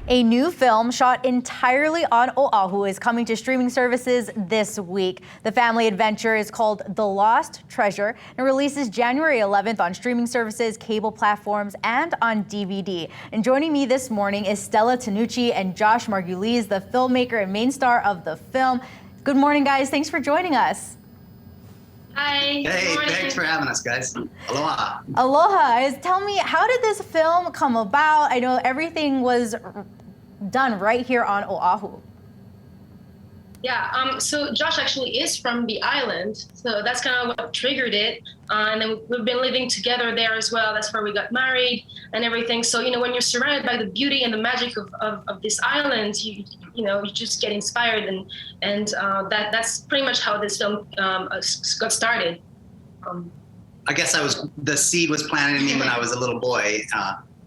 A new film shot entirely on Oahu is coming to streaming services this week. The family adventure is called The Lost Treasure and releases January 11th on streaming services, cable platforms, and on DVD. And joining me this morning is Stella Tanucci and Josh Margulies, the filmmaker and main star of the film. Good morning, guys. Thanks for joining us. Hi. Hey, thanks for having us, guys. Aloha. Aloha. Tell me, how did this film come about? I know everything was done right here on Oahu. Yeah, so Josh actually is from the island, so that's kind of what triggered it. And then we've been living together there as well. That's where we got married and everything. So, when you're surrounded by the beauty and the magic of this island, you just get inspired. And that's pretty much how this film got started. I guess the seed was planted in me when I was a little boy,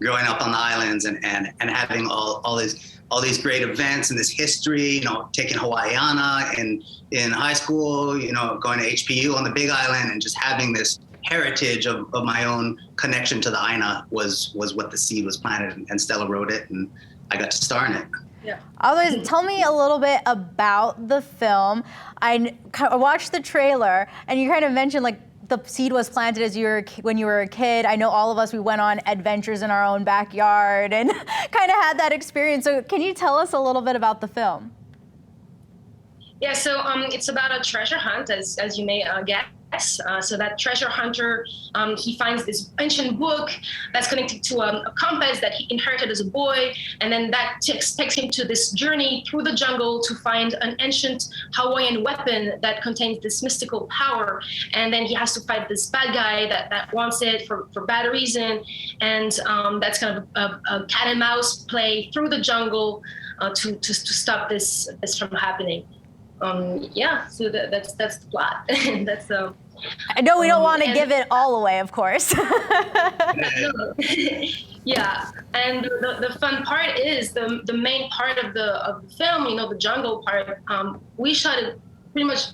growing up on the islands and having all these great events and this history, taking Hawaiiana in high school, going to HPU on the Big Island and just having this heritage of my own connection to the Aina was what the seed was planted, and Stella wrote it and I got to star in it. Yeah. Otherwise, tell me a little bit about the film. I watched the trailer and you kind of mentioned the seed was planted when you were a kid. I know all of us, we went on adventures in our own backyard and kind of had that experience. So can you tell us a little bit about the film? Yeah, so it's about a treasure hunt, as you may guess. So that treasure hunter, he finds this ancient book that's connected to a compass that he inherited as a boy, and then that takes him to this journey through the jungle to find an ancient Hawaiian weapon that contains this mystical power. And then he has to fight this bad guy that wants it for bad reason, and that's kind of a cat and mouse play through the jungle to stop this from happening. So that's the plot. That's I know we don't want to give it all away, of course. Yeah, and the fun part is the main part of the film. The jungle part. We shot it pretty much.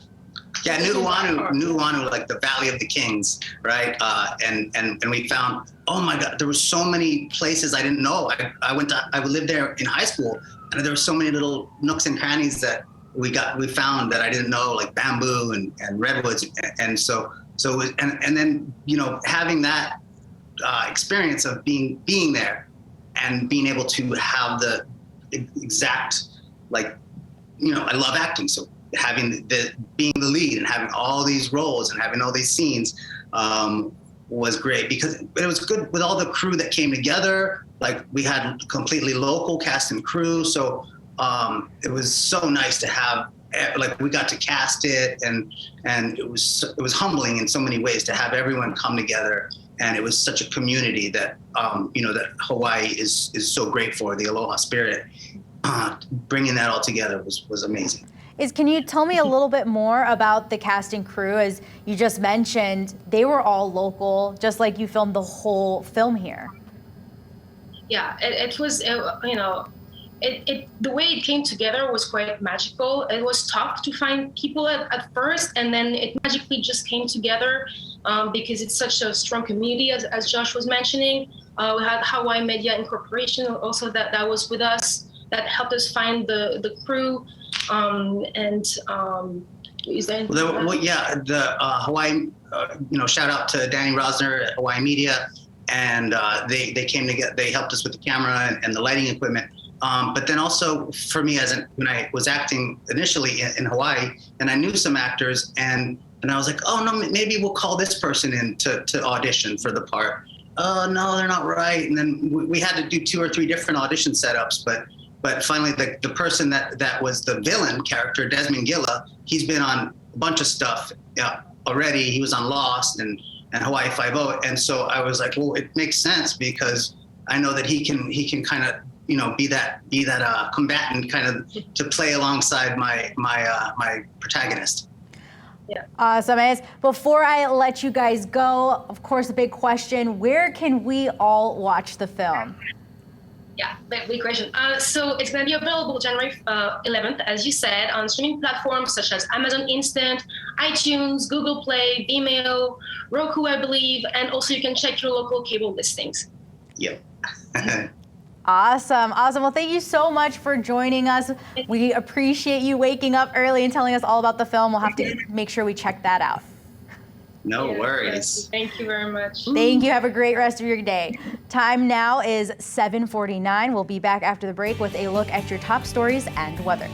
Yeah, Nu'uanu, like the Valley of the Kings, right? And we found, oh my God, there were so many places I didn't know. I lived there in high school, and there were so many little nooks and crannies that we found that I didn't know, like bamboo and redwoods, and so and then having that experience of being there and being able to have the exact I love acting, so having being the lead and having all these roles and having all these scenes was great, because it was good with all the crew that came together. Like, we had completely local cast and crew, so it was so nice to have, we got to cast it, and it was humbling in so many ways to have everyone come together, and it was such a community that that Hawaii is so great for, the Aloha spirit. Bringing that all together was amazing. Can you tell me a little bit more about the cast and crew? As you just mentioned, they were all local, just like you filmed the whole film here. Yeah, it was the way it came together was quite magical. It was tough to find people at first, and then it magically just came together because it's such a strong community, as Josh was mentioning. We had Hawaii Media Incorporation also that was with us, that helped us find the crew. Is there anything? The Hawaii, shout out to Danny Rosner at Hawaii Media, and they came together. They helped us with the camera and the lighting equipment. But then also for me, when I was acting initially in Hawaii, and I knew some actors, and I was like, oh no, maybe we'll call this person in to audition for the part. Oh no, they're not right. And then we had to do 2 or 3 different audition setups, but finally the person that was the villain character, Desmond Gilla, he's been on a bunch of stuff already. He was on Lost and Hawaii Five-0, and so I was like, well, it makes sense, because I know that he can kind of be that combatant, kind of to play alongside my protagonist. Yeah. Awesome. Before I let you guys go, of course, a big question: where can we all watch the film? Yeah, big question. So it's going to be available January 11th, as you said, on streaming platforms such as Amazon Instant, iTunes, Google Play, Vimeo, Roku, I believe, and also you can check your local cable listings. Yep. Awesome. Awesome. Well, thank you so much for joining us. We appreciate you waking up early and telling us all about the film. We'll have to make sure we check that out. No worries. Thank you very much. Thank you. Have a great rest of your day. Time now is 7:49. We'll be back after the break with a look at your top stories and weather.